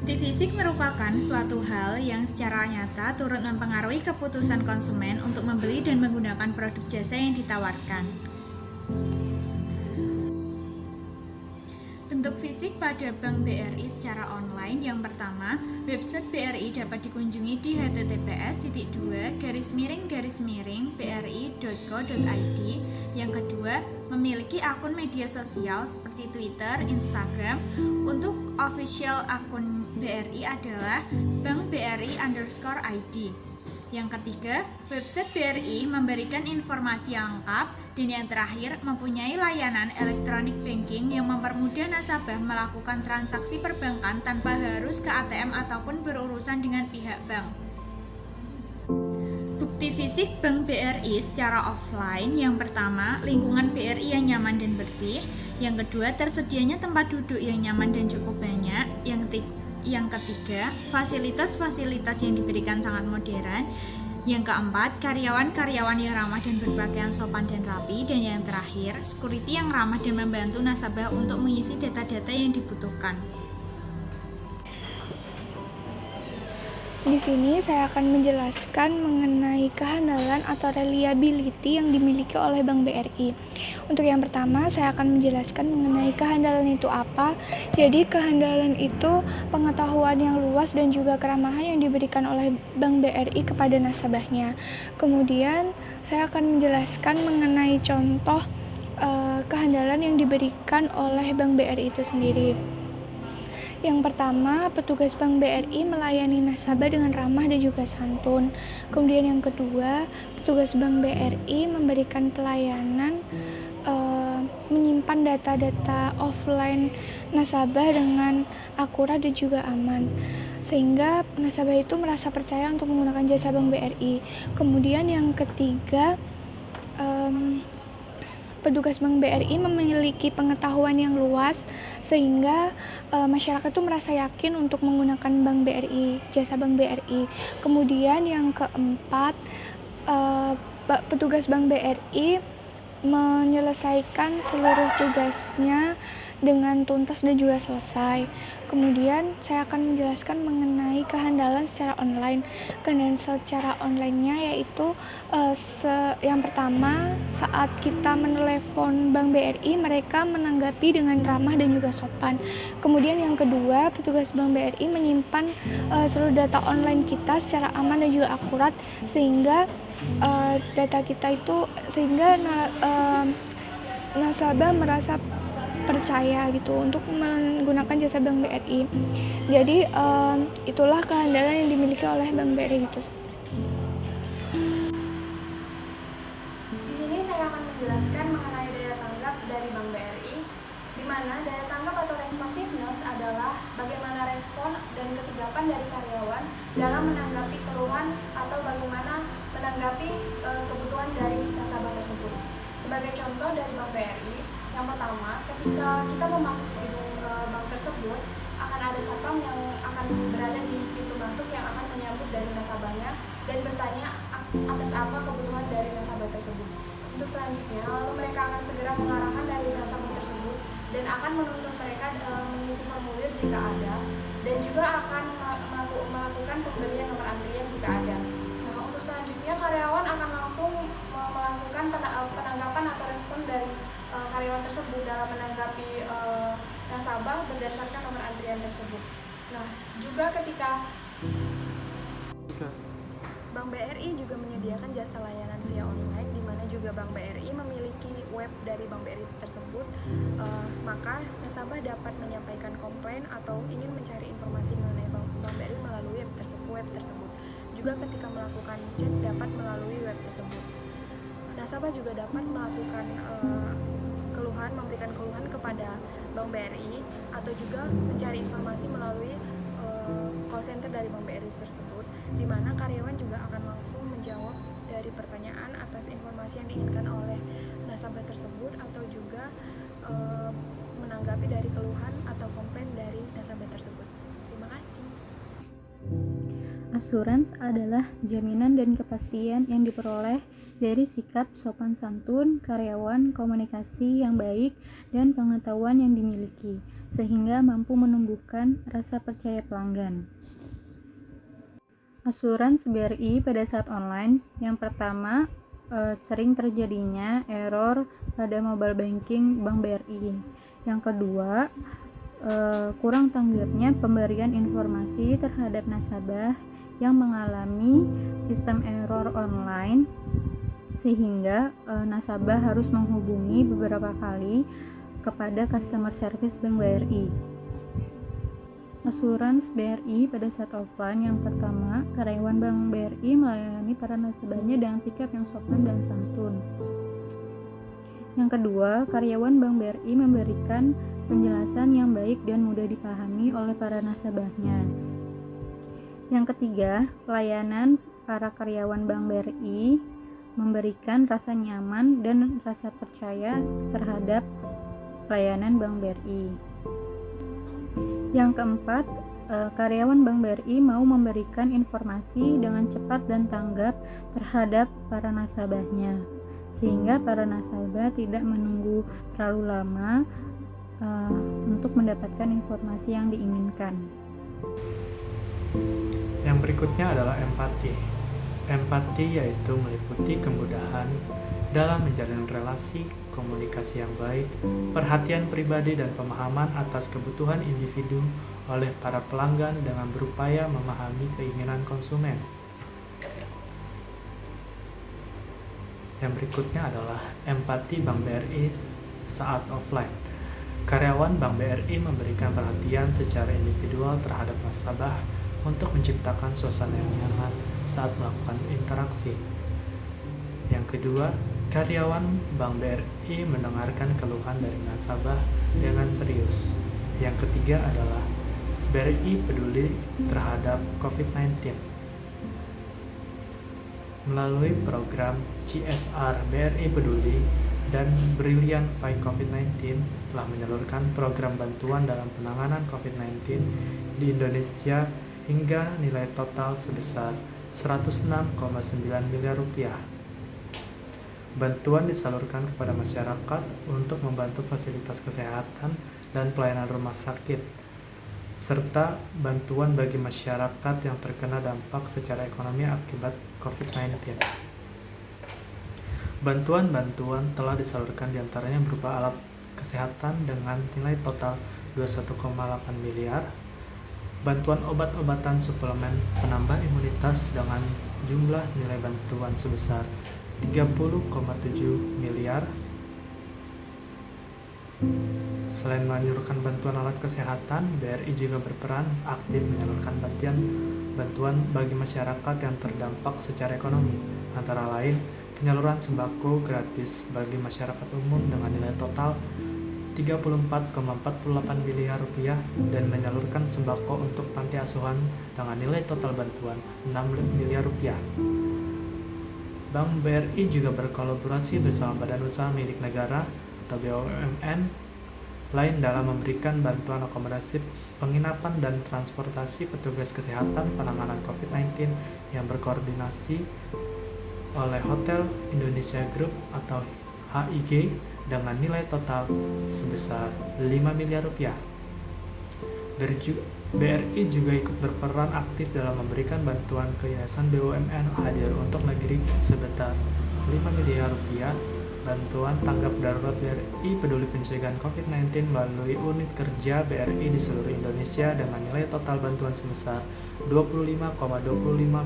Bukti fisik merupakan suatu hal yang secara nyata turut mempengaruhi keputusan konsumen untuk membeli dan menggunakan produk jasa yang ditawarkan. Bentuk fisik pada Bank BRI secara online. Yang pertama, website BRI dapat dikunjungi di https://bri.co.id. Yang kedua, memiliki akun media sosial seperti Twitter, Instagram. Untuk official akun BRI adalah Bank BRI_ID. Yang ketiga, website BRI memberikan informasi yang lengkap. Dan yang terakhir, mempunyai layanan electronic banking yang mempermudah nasabah melakukan transaksi perbankan tanpa harus ke ATM ataupun berurusan dengan pihak bank. Bukti fisik Bank BRI secara offline. Yang pertama, lingkungan BRI yang nyaman dan bersih. Yang kedua, tersedianya tempat duduk yang nyaman dan cukup banyak. Yang ketiga, fasilitas-fasilitas yang diberikan sangat modern. Yang keempat, karyawan-karyawan yang ramah dan berpakaian sopan dan rapi. Dan yang terakhir, security yang ramah dan membantu nasabah untuk mengisi data-data yang dibutuhkan. Di sini saya akan menjelaskan mengenai kehandalan atau reliability yang dimiliki oleh Bank BRI. Untuk yang pertama, saya akan menjelaskan mengenai kehandalan itu apa. Jadi, kehandalan itu pengetahuan yang luas dan juga keramahan yang diberikan oleh Bank BRI kepada nasabahnya. Kemudian, saya akan menjelaskan mengenai contoh kehandalan yang diberikan oleh Bank BRI itu sendiri. Yang pertama, petugas Bank BRI melayani nasabah dengan ramah dan juga santun. Kemudian yang kedua, petugas Bank BRI memberikan pelayanan menyimpan data-data offline nasabah dengan akurat dan juga aman, sehingga nasabah itu merasa percaya untuk menggunakan jasa Bank BRI. Kemudian yang ketiga, petugas Bank BRI memiliki pengetahuan yang luas sehingga masyarakat itu merasa yakin untuk menggunakan Bank BRI, jasa Bank BRI. Kemudian yang keempat, petugas Bank BRI menyelesaikan seluruh tugasnya dengan tuntas dan juga selesai. Kemudian saya akan menjelaskan mengenai kehandalan secara online. Kehandalan secara online-nya yaitu yang pertama, saat kita menelepon Bank BRI, mereka menanggapi dengan ramah dan juga sopan. Kemudian yang kedua, petugas Bank BRI menyimpan seluruh data online kita secara aman dan juga akurat, sehingga data kita itu nasabah merasa percaya gitu untuk menggunakan jasa Bank BRI. Jadi itulah kehandalan yang dimiliki oleh Bank BRI gitu. Di sini saya akan menjelaskan mengenai daya tanggap dari Bank BRI, di mana daya tanggap atau responsiveness adalah bagaimana respon dan kesigapan dari karyawan dalam menanggapi keluhan atau bagaimana menanggapi kebutuhan dari nasabah tersebut. Sebagai contoh dari Bank BRI, yang pertama, ketika kita memasuki gedung bank tersebut, akan ada satpam yang akan berada di pintu masuk yang akan menyambut dari nasabahnya dan bertanya atas apa kebutuhan dari nasabah tersebut. Untuk selanjutnya, lalu mereka akan segera mengarahkan dari nasabah tersebut dan akan menuntut mereka mengisi formulir jika ada, dan juga akan melakukan pemberian nomor antrian jika ada. Nah, untuk selanjutnya, karyawan akan langsung melakukan penanggapan atau respon dari karyawan tersebut dalam menanggapi nasabah berdasarkan nomor antrian tersebut. Nah, juga ketika Bank BRI juga menyediakan jasa layanan via online, di mana juga Bank BRI memiliki web dari Bank BRI tersebut, maka nasabah dapat menyampaikan komplain atau ingin mencari informasi mengenai Bank BRI melalui web tersebut. Juga ketika melakukan chat dapat melalui web tersebut. Nasabah juga dapat melakukan memberikan keluhan kepada Bank BRI atau juga mencari informasi melalui call center dari Bank BRI tersebut, di mana karyawan juga akan langsung menjawab dari pertanyaan atas informasi yang diinginkan oleh nasabah tersebut atau juga menanggapi dari keluhan atau komplain dari nasabah tersebut. Terima kasih. Assurance adalah jaminan dan kepastian yang diperoleh dari sikap sopan santun karyawan, komunikasi yang baik, dan pengetahuan yang dimiliki. sehingga mampu menumbuhkan rasa percaya pelanggan. Asuransi BRI pada saat online, yang pertama sering terjadinya error pada mobile banking Bank BRI. Yang kedua, kurang tanggapnya pemberian informasi terhadap nasabah yang mengalami sistem error online, sehingga nasabah harus menghubungi beberapa kali kepada customer service Bank BRI. Asuransi BRI pada saat offline, yang pertama, karyawan Bank BRI melayani para nasabahnya dengan sikap yang sopan dan santun. Yang kedua, karyawan Bank BRI memberikan penjelasan yang baik dan mudah dipahami oleh para nasabahnya. Yang ketiga, pelayanan para karyawan Bank BRI memberikan rasa nyaman dan rasa percaya terhadap pelayanan Bank BRI. Yang keempat, karyawan Bank BRI mau memberikan informasi dengan cepat dan tanggap terhadap para nasabahnya, sehingga para nasabah tidak menunggu terlalu lama untuk mendapatkan informasi yang diinginkan. Yang berikutnya adalah empati. Empati yaitu meliputi kemudahan dalam menjalin relasi, komunikasi yang baik, perhatian pribadi dan pemahaman atas kebutuhan individu oleh para pelanggan dengan berupaya memahami keinginan konsumen. Yang berikutnya adalah empati Bank BRI saat offline. Karyawan Bank BRI memberikan perhatian secara individual terhadap nasabah untuk menciptakan suasana yang nyaman saat melakukan interaksi. Yang kedua, karyawan Bank BRI mendengarkan keluhan dari nasabah dengan serius. Yang ketiga adalah BRI peduli terhadap COVID-19. Melalui program CSR BRI Peduli dan Brilliant Fight COVID-19 telah menyalurkan program bantuan dalam penanganan COVID-19 di Indonesia hingga nilai total sebesar 106,9 miliar rupiah. Bantuan disalurkan kepada masyarakat untuk membantu fasilitas kesehatan dan pelayanan rumah sakit, serta bantuan bagi masyarakat yang terkena dampak secara ekonomi akibat COVID-19. Bantuan-bantuan telah disalurkan diantaranya berupa alat kesehatan dengan nilai total 21,8 miliar, bantuan obat-obatan suplemen penambah imunitas dengan jumlah nilai bantuan sebesar 30,7 miliar. Selain menyalurkan bantuan alat kesehatan, BRI juga berperan aktif menyalurkan bantuan bagi masyarakat yang terdampak secara ekonomi, antara lain penyaluran sembako gratis bagi masyarakat umum dengan nilai total 34,48 miliar rupiah dan menyalurkan sembako untuk panti asuhan dengan nilai total bantuan 6 miliar rupiah. Bank BRI juga berkolaborasi bersama Badan Usaha Milik Negara atau BUMN lain dalam memberikan bantuan akomodasi, penginapan, dan transportasi petugas kesehatan penanganan COVID-19 yang berkoordinasi oleh Hotel Indonesia Group atau HIG dengan nilai total sebesar 5 miliar rupiah. BRI juga ikut berperan aktif dalam memberikan bantuan ke Yayasan BUMN Hadir untuk Negeri sebesar 5 miliar rupiah, bantuan tanggap darurat BRI peduli pencegahan COVID-19 melalui unit kerja BRI di seluruh Indonesia dengan nilai total bantuan sebesar 25,25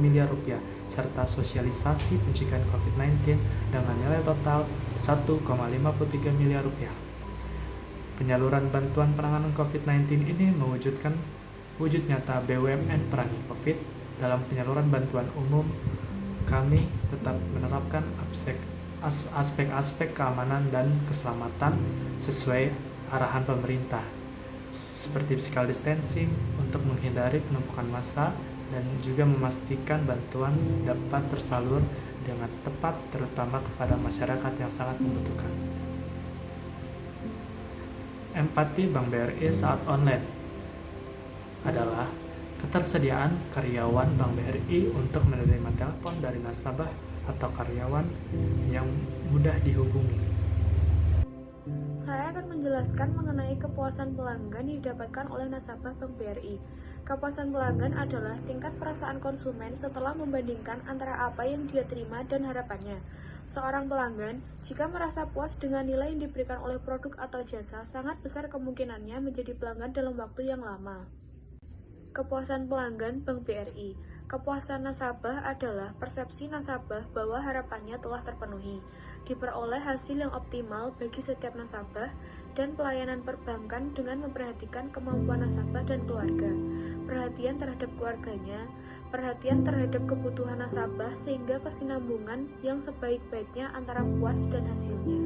miliar rupiah, serta sosialisasi pencegahan COVID-19 dengan nilai total 1,53 miliar rupiah. Penyaluran bantuan penanganan COVID-19 ini mewujudkan wujud nyata BUMN perangi COVID. Dalam penyaluran bantuan umum, kami tetap menerapkan aspek-aspek keamanan dan keselamatan sesuai arahan pemerintah, seperti physical distancing untuk menghindari penumpukan massa dan juga memastikan bantuan dapat tersalur dengan tepat, terutama kepada masyarakat yang sangat membutuhkan. Empati Bank BRI saat online adalah ketersediaan karyawan Bank BRI untuk menerima telepon dari nasabah atau karyawan yang mudah dihubungi. saya akan menjelaskan mengenai kepuasan pelanggan yang didapatkan oleh nasabah Bank BRI. Kepuasan pelanggan adalah tingkat perasaan konsumen setelah membandingkan antara apa yang dia terima dan harapannya. Seorang pelanggan, jika merasa puas dengan nilai yang diberikan oleh produk atau jasa, sangat besar kemungkinannya menjadi pelanggan dalam waktu yang lama. Kepuasan pelanggan Bank BRI. Kepuasan nasabah adalah persepsi nasabah bahwa harapannya telah terpenuhi, diperoleh hasil yang optimal bagi setiap nasabah, dan pelayanan perbankan dengan memperhatikan kemampuan nasabah dan keluarga, perhatian terhadap keluarganya, perhatian terhadap kebutuhan nasabah sehingga kesinambungan yang sebaik-baiknya antara puas dan hasilnya.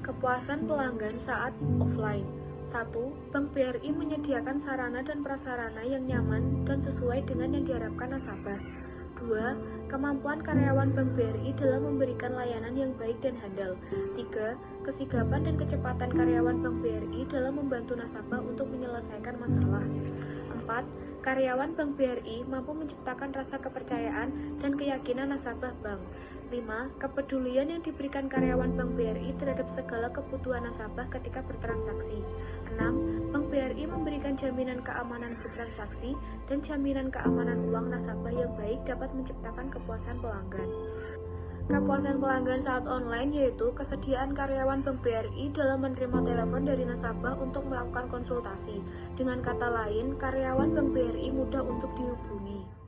Kepuasan pelanggan saat offline. 1. Bank BRI menyediakan sarana dan prasarana yang nyaman dan sesuai dengan yang diharapkan nasabah. 2. Kemampuan karyawan Bank BRI dalam memberikan layanan yang baik dan handal. 3. Kesigapan dan kecepatan karyawan Bank BRI dalam membantu nasabah untuk menyelesaikan masalah. 4. Karyawan Bank BRI mampu menciptakan rasa kepercayaan dan keyakinan nasabah bank. 5. Kepedulian yang diberikan karyawan Bank BRI terhadap segala kebutuhan nasabah ketika bertransaksi. 6. Bank BRI memberikan jaminan keamanan bertransaksi dan jaminan keamanan uang nasabah yang baik dapat menciptakan kepuasan pelanggan. Kepuasan pelanggan saat online yaitu kesediaan karyawan Bank BRI dalam menerima telepon dari nasabah untuk melakukan konsultasi. Dengan kata lain, karyawan Bank BRI mudah untuk dihubungi.